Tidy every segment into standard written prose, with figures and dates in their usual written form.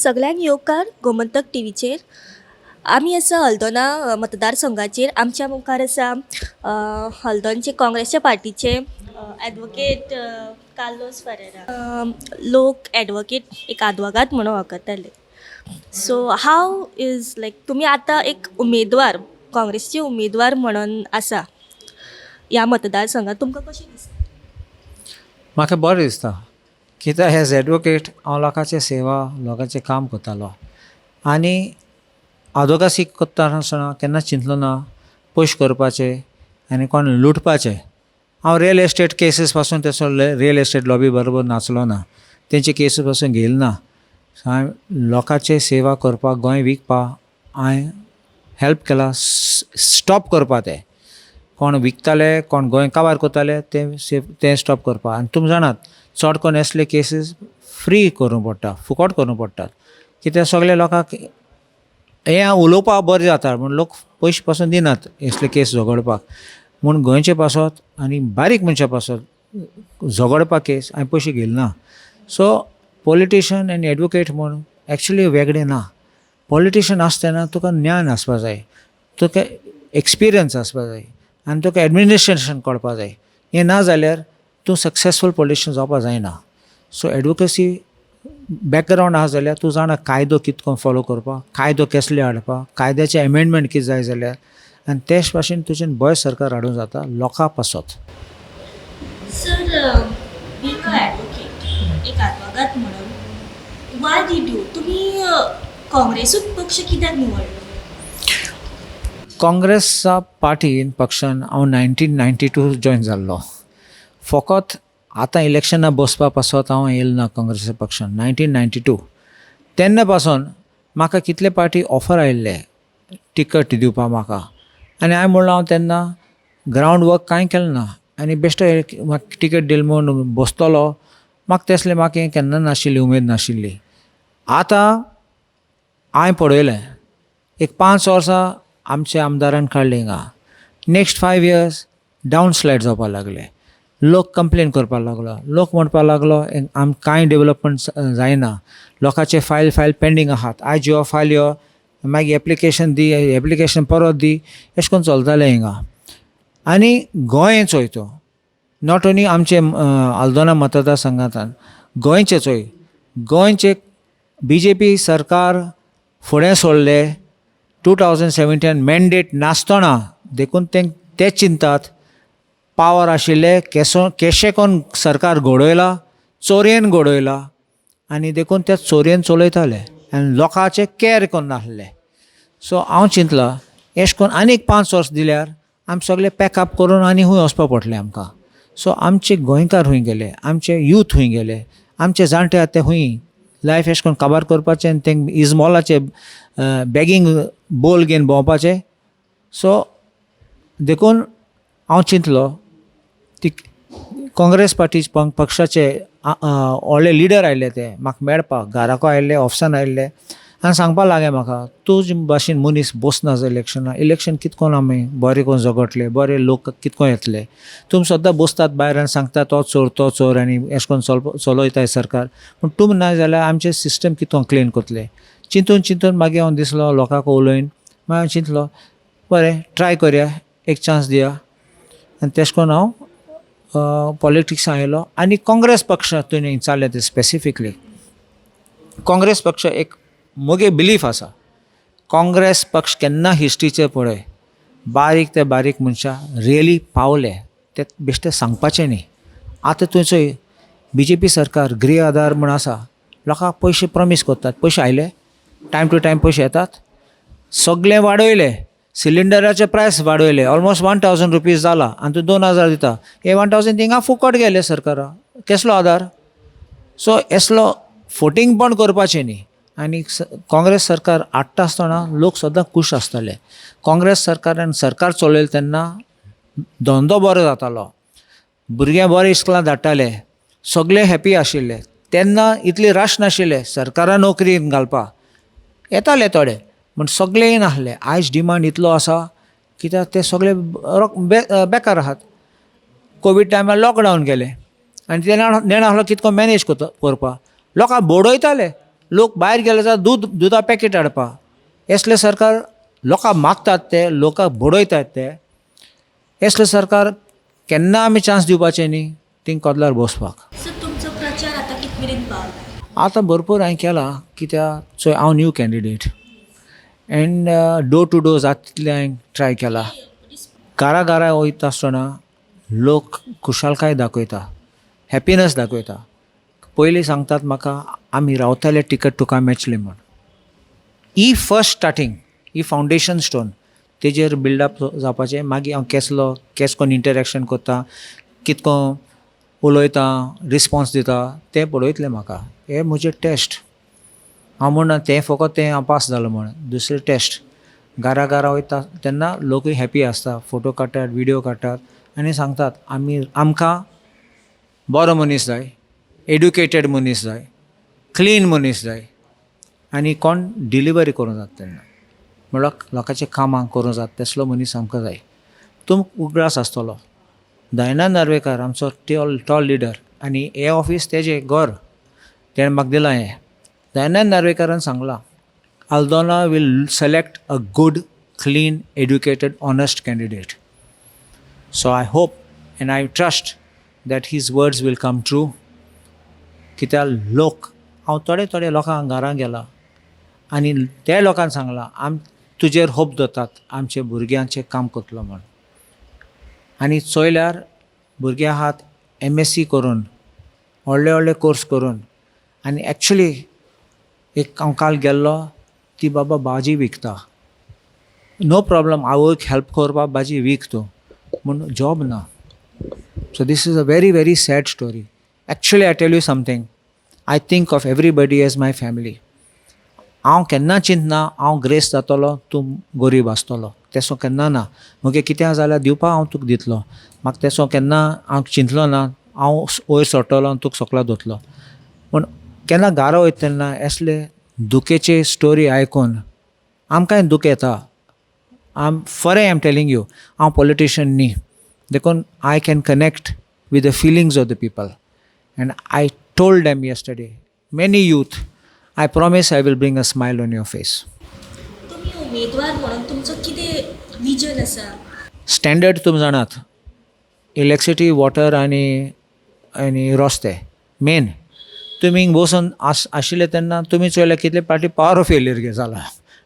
सगळ्यांक येवकार गोमंतक टीव्हीचेर. आमी आसा अल्दोना मतदारसंघाचेर. आमच्या मुखार आसा हल्दोनचे काँग्रेसच्या पार्टीचे ॲडवोकेट कार्लोस फेरेरा. लोक ॲडवोकेट एक आदवोगाद म्हणून वळखताले. सो हाव इज लायक तुमी आतां एक उमेदवार, काँग्रेसचे उमेदवार म्हणून आसा ह्या मतदारसंघात. तुमकां कशें दिसता? म्हाका बरें दिसता, कित्याक एज एडवोकेट हांव लोकांची सेवा, लोकांचें काम करतालो आनी आदवोगासी करता आसतना केन्ना चिंतलो ना पयशे करपाचे आनी कोण लुटपाचे. हांव रियल एस्टेट केसीस पासून तसो रियल एस्टेट लॉबी बरोबर नाचलो ना, तेंचे केसीस पासून गेलो ना. हांवें लोकांची सेवा करपाक, गोंय विकपाक हांवें हेल्प केला. स्टॉप करपा ते कोण विकताले, कोण गोंय काबार करताले ते स्टॉप करपा. आनी तुमी जाणात चड करून असले केसीस फ्री करूंक पडटा, फुकट करूंक पडटात. कित्याक सगळे लोकांक हें उलोवपाक बरें जाता म्हूण लोक पयशे पासून दिनात असले केस झगडपाक. म्हूण गोंयचे पासत आनी बारीक मनशा पासत झगडपाक केस हांवें पयशे घेतले ना. सो पॉलिटिशियन आनी एडवोकेट म्हूण एक्चुली वेगळे ना. पॉलिटिशियन आसतना तुका ज्ञान आसपा जाय, तुका एक्सपिरियन्स आसपा जाय आनी तुका एडमिनिस्ट्रेशन कळपा जाय. हें ना जाल्यार तूं सक्सेसफूल पॉलिटिशियन जावपा जायना. सो एडवोकेसी बॅकग्रावंड आसा जाल्यार तूं जाणा कायदो कितको फॉलो करपाक, कायदो कसले हाडपाक, कायद्याचे एमेंडमेंट कितें जाय जाल्यार, आनी तेच भाशेन तुजें बरें सरकार हाडूंक जाता लोकां पासत. सर, बींग अ ॲडवोकेट, एक आदवोगाद म्हणून, वाय डीड यू तुमी काँग्रेसूच पक्ष कित्याक निवडलो? काँग्रेसच्या पार्टीन पक्षान हांव 1992 जॉयन जाल्लो. फकत आतां इलेक्शनां बसपा पासत हांव येयलो ना काँग्रेसच्या पक्षान. 1992 तेन्ना पासून म्हाका कितले पार्टी ऑफर आयिल्ले टिकट दिवपा म्हाका, आनी हांवें म्हणलो हांव तेन्ना ग्रावंड वर्क कांय केलें ना आनी बेश्टो म्हाका टिकट दिली म्हूण बसतलो. म्हाका तसलें म्हाका हें केन्ना नाशिल्ली, उमेद नाशिल्ली. आतां हांवें पळयलें एक 5 वर्सां आमच्या आमदारान काडले हिंगा. नेक्स्ट 5 years डावन स्लायड जावपाक लागले. लोक कंप्लेन करपाक लागलो, लोक म्हणपाक लागलो कांय डेवलपमेंट जायना, लोकांचे फायल पेंडींग आहात, आयज यो फायल यो मागीर एप्लिकेशन दी, एप्लिकेशन परत दी, अशें करून चलतालें हिंगा. आनी गोंय चोयतो, नॉट ओन्ली आमचे आल्दोना मतदारसंघांतल्यान गोंयचे चोय, गोंयचे BJP सरकार फुडें सोडले 2017 मॅन्डेट नासतना देखून ते चिंतात पावर आशिल्ले केशे कोन्न सरकार घडोयला, चोरयेन घडोयला आनी देखून ते चोरयेन चलयताले आनी लोकांचे कॅर करनासले. सो हांव चिंतलां अशें करून आनीक 5 वर्स दिल्यार आमी सगळे पॅकअप करून आनी हूंय वचपा पडटलें आमकां. सो आमचे गोंयकार हूंय गेले, आमचे यूथ हूंय गेले, आमचे जाणटे आहात ते हूंय लायफ अशें करून काबार करपाचें आनी तेंक इजमॉलाचे बॅगींग बोल घेवन भोंवपाचें. सो देखून हांव चिंतलो ती काँग्रेस पार्टी पक्षाचे व्हडले लिडर आयले, ते म्हाका मेळपाक घराको आयिल्ले, ऑफिसान आयिल्ले आनी सांगपाक लागले म्हाका तुजे भाशेन मनीस बसना इलेक्शन कितकोन आमी बरें करून झगडटले, बरे लोक कितको येतले. तुमी सद्दां बसतात भायर आनी सांगता तो चोर आनी अशें करून चलयताय सरकार, पूण तुमी ना जाल्यार आमचे सिस्टम कितको क्लीन करतले. चिंतून मागीर हांव दिसलो लोकांक उलयन, मागीर हांवें चिंतलो बरें ट्राय करया, एक चान्स दिया. आनी तेश कोन्न हांव पॉलिटिक्सान आयलो आनी काँग्रेस पक्ष हातून चालले. ते स्पेसिफिकली काँग्रेस पक्ष एक मोगे बिलीफ आसा. काँग्रेस पक्ष केन्ना हिस्ट्रीचे पळय बारीक ते बारीक मनशां रियली पावले, ते बेश्टे सांगपाचें न्ही. आतां थंय चोय BJP सरकार गृह आधार म्हूण आसा, लोकांक पयशे प्रॉमीस करतात, पयशे आयले टायम टू टायम पयशे येतात. सगळें वाडयले, सिलिंडराचे प्रायस वाडयले, ऑलमोस्ट 1000 रुपीज जाला आनी तूं 2000 दिता. हे 1000 थिंगा फुकट गेले सरकारा, कसलो आधार. सो असलो फोटींग पण करपाचें न्ही. आनी काँग्रेस सरकार हाडटा आसतना लोक सद्दां खूश आसताले. काँग्रेस सरकारान सरकार चलयले तेन्ना धंदो बरो जातालो, भुरगे बरे इस्कलां धाडटाले, सगळे हॅपी आशिल्ले. तेन्ना इतली रश नाशिल्ले सरकारान नोकरी घालपाक, येताले थोडे पूण सगळे येनासले. आयज डिमांड इतलो आसा कित्याक ते सगळे बेकार आहात. कोवीड टायमार लॉकडावन गेले आनी ते नेणा आसलो कितको मॅनेज करपाक. लोकांक बोडयताले लोक भायर गेले जाल्यार दुधा पॅकेट हाडपा असले सरकार लोकांक मागतात ते लोकांक बडयतात ते असले सरकार केन्ना आमी चान्स दिवपाचे न्ही थिंग कदलार बसपाक. सो तुमचो प्रचार आतां कित मेरेन पावला? आतां भरपूर हांवें केला कित्याक चोय हांव new candidate and door to door जाता तितलें हांवें ट्राय केला. घरा घरा वयता आसतना लोक खुशालकाय दाखयता हॅपिनस दाखयता. पयलीं सांगतात म्हाका आमी रावतले टिकट तुका मेळटली म्हूण. ही फर्स्ट स्टार्टींग ही फावंडेशन स्टोन तेजेर बिल्डअप जावपाचें. मागीर हांव केस कोन्न इंटरेक्शन करता कितको उलयता रिस्पॉन्स दिता तें पळयतलें म्हाका. हें म्हजें टेस्ट. हांव म्हणना तें फकत तें हांव पास जालो म्हण. दुसरें टेस्ट घरा घरा वयता तेन्ना लोकूय हॅपी आसता फोटो काडटात विडियो काडटात आनी सांगतात आमकां बरो मनीस जाय एड्युकेटेड मनीस जाय क्लीन मनीस जाय आनी कोण डिलिव्हरी करूं जाता तेन्ना म्हणल्यार लोकांचें कामां करूं जाता तसलो मनीस आमकां जाय. तो उगडास आसतलो. दयानंद नार्वेकार आमचो टॉल लिडर आनी हें ऑफीस तेजें घर तेणें म्हाका दिलां. हें दयानंद नार्वेकारान सांगलां Aldona will select a good, clean, educated, honest candidate. So I hope and I trust that his words will come true. कित्याक लोक हांव थोडे लोकांक घरां गेला आनी त्या लोकांक सांगलां तुजेर होप दवरतात आमचे भुरग्यांचें काम करतलो म्हण. आनी चोयल्यार भुरगे आहात MSc करून व्हडले कोर्स करून आनी एक्चुली एक हांव काल गेल्लो ती बाबा भाजी विकता. नो प्रॉब्लम आवयक हेल्प करपाक भाजी विक तूं पूण जॉब ना. So this is a very very sad story. Actually I tell you something I think of everybody as my family. हांव केन्ना चिंतना हांव ग्रेस जातलो तूं गरीब आसतलो तेसो केन्ना ना. म्हगे कितें जाल्यार दिवपाक हांव तुका दितलो. म्हाका तेसो केन्ना हांव चिंतलो ना हांव वयर सरतलो आनी तुका सकला दवरतलो. पूण केन्ना घरा वयता तेन्ना असले दुखेचे स्टोरी आयकून आमकांय दूख येता. फरें आय एम टेलिंग यू हांव पॉलिटिशियन न्ही देखून I can connect with the feelings of the people and I told them yesterday many youth I promise I will bring a smile on your face. तुमी उमेदवार म्हणून तुमचो कितें vision आसा? Standard तुमी जाणात इलेक्ट्रिसिटी वॉटर आनी रस्ते मेन. तुमी हिंग बसून आशिल्ले तेन्ना तुमी चोयल्यार कितले पाटी पावर फेल्यूर जाला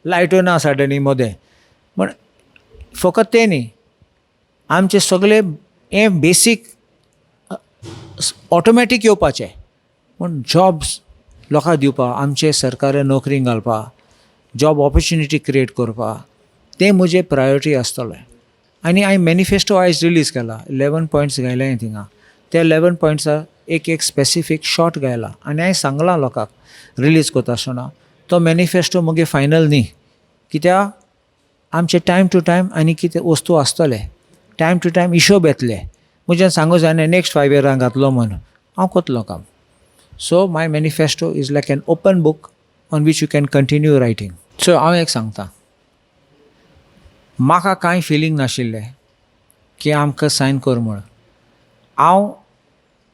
लायट्यो ना सडनी मदें. पण फकत तें न्ही आमचे सगळे हें बेसीक ऑटोमॅटीक येवपाचें पूण जॉब्स लोकांक दिवपाक आमचे सरकारान नोकरीक घालपाक जॉब ऑपॉर्च्युनिटी क्रिएट करपाक तें म्हजें प्रायोरिटी आसतलें. आनी हांवें मॅनिफेस्टो आयज रिलीज केला 11 पॉयंट्स घायले हांवें थिंगा. त्या 11 पॉयंट्सां एक स्पेसिफीक शॉर्ट घायला आनी हांवें सांगलां लोकांक रिलीज करता आसतना तो मॅनिफेस्टो म्हगे फायनल न्ही कित्याक आमचे टायम टू टायम आनी कितें वस्तू आसतले टायम टू टायम हिशोब येतले. म्हजें सांगूं जायना नेक्स्ट 5 years घातलो म्हूण हांव करतलो काम. So my manifesto is like an open book on which you can continue writing. So हांव एक सांगता म्हाका कांय फिलींग नाशिल्लें की आमकां सायन कर म्हूण. हांव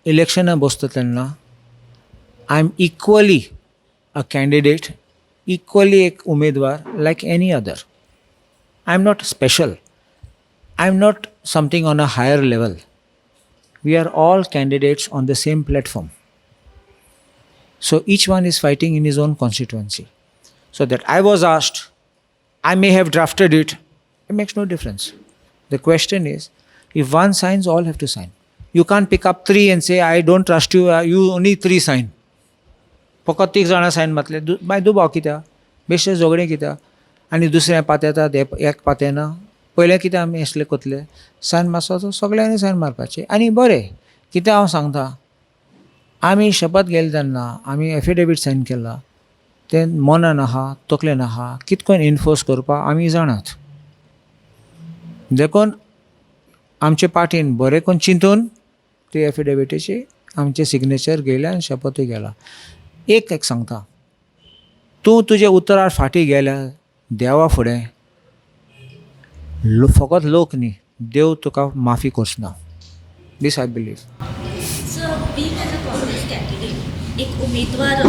इलेक्शनां बसता तेन्ना I am equally a candidate equally एक उमेदवार like any other. I am not special. I am not something on a higher level. We are all candidates on the same platform. So each one is fighting in his own constituency. So that I was asked, I may have drafted it. It makes no difference. The question is, if one signs, all have to sign. You can't pick up 3 and say, I don't trust you, you only 3 sign. फकत 3 जाणां सायन मातले मागीर दुबाव कित्याक बेश्टे झगडे कित्याक आनी दुसरें पातेता एक पातेना. पयलें कितें आमी असले करतले सायन मारचो सगळ्यांनी सायन मारपाचें आनी बरें. कितें हांव सांगता आमी शपथ घेयले तेन्ना आमी एफिडेवीट सायन केला तें मनान आहा तकलेन आहा कितकोन इन्फोर्स करपाक आमी जाणात. देखून आमचे पार्टीन बरें करून चिंतून ती एफिडेविटीची आमचे सिग्नेचर घेयले आनी शपथूय गेला. एक सांगता तूं तुजे उतरार फाटीं गेल्या देवा फुडें फकत लोक न्ही देव तुका माफी करचना. This I believe. So being as a Congress candidate एक उमेदवार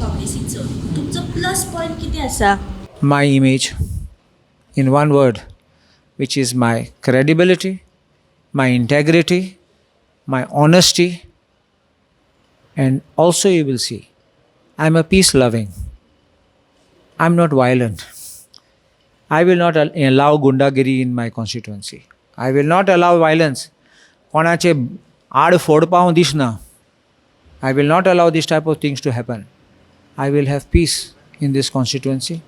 काँग्रेसीचो तुमचो प्लस पॉयंट कितें आसा? My image, in one word, which is my credibility, my integrity, my honesty, and also you will see, I'm a peace loving. I'm not violent. I will not allow gundagiri in my constituency. I will not allow violence. कोणाचे आड फोडपा हांव दिसना. I will not allow these type of things to happen. I will have peace in this constituency.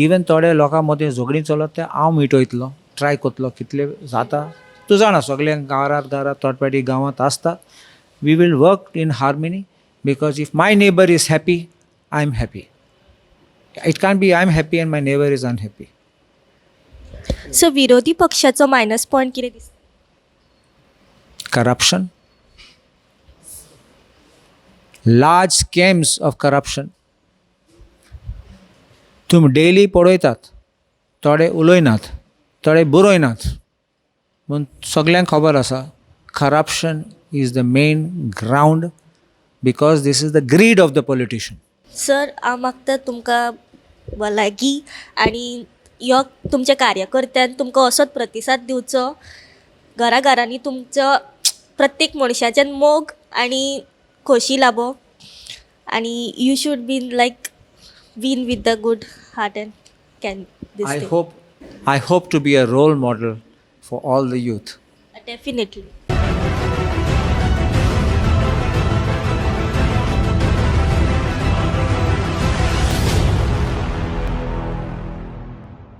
Even थोडे लोकां मदें झगडीं चलत ते हांव मिटयतलो, ट्राय करतलो कितले जाता. तूं जाणा सगळ्यांक घरात थोडपाटी गांवांत आसता. We will work in harmony because if my neighbor is happy, I am happy. It can't be I am happy and my neighbor is unhappy. So विरोधी पक्षाचो मायनस पॉयंट कितें दिसता? Corruption. Large scams of corruption. तुम daily पळयतात, थोडे उलयनात, थोडे बरयनात. पूण सगल्यांक खबर आसा corruption is the main ground because this is the greed of the politician. Sir हांव मागता तुमकां भलायकी आनी ह्यो तुमच्या कार्यकर्त्यान तुमकां असोच प्रतिसाद दिवचो. घराघरांनी तुमचो प्रत्येक मनशाच्यान मोग आनी खोशी लाबो आनी you should been like win with the good heart and can this I thing. hope to be a role model for all the youth. Definitely.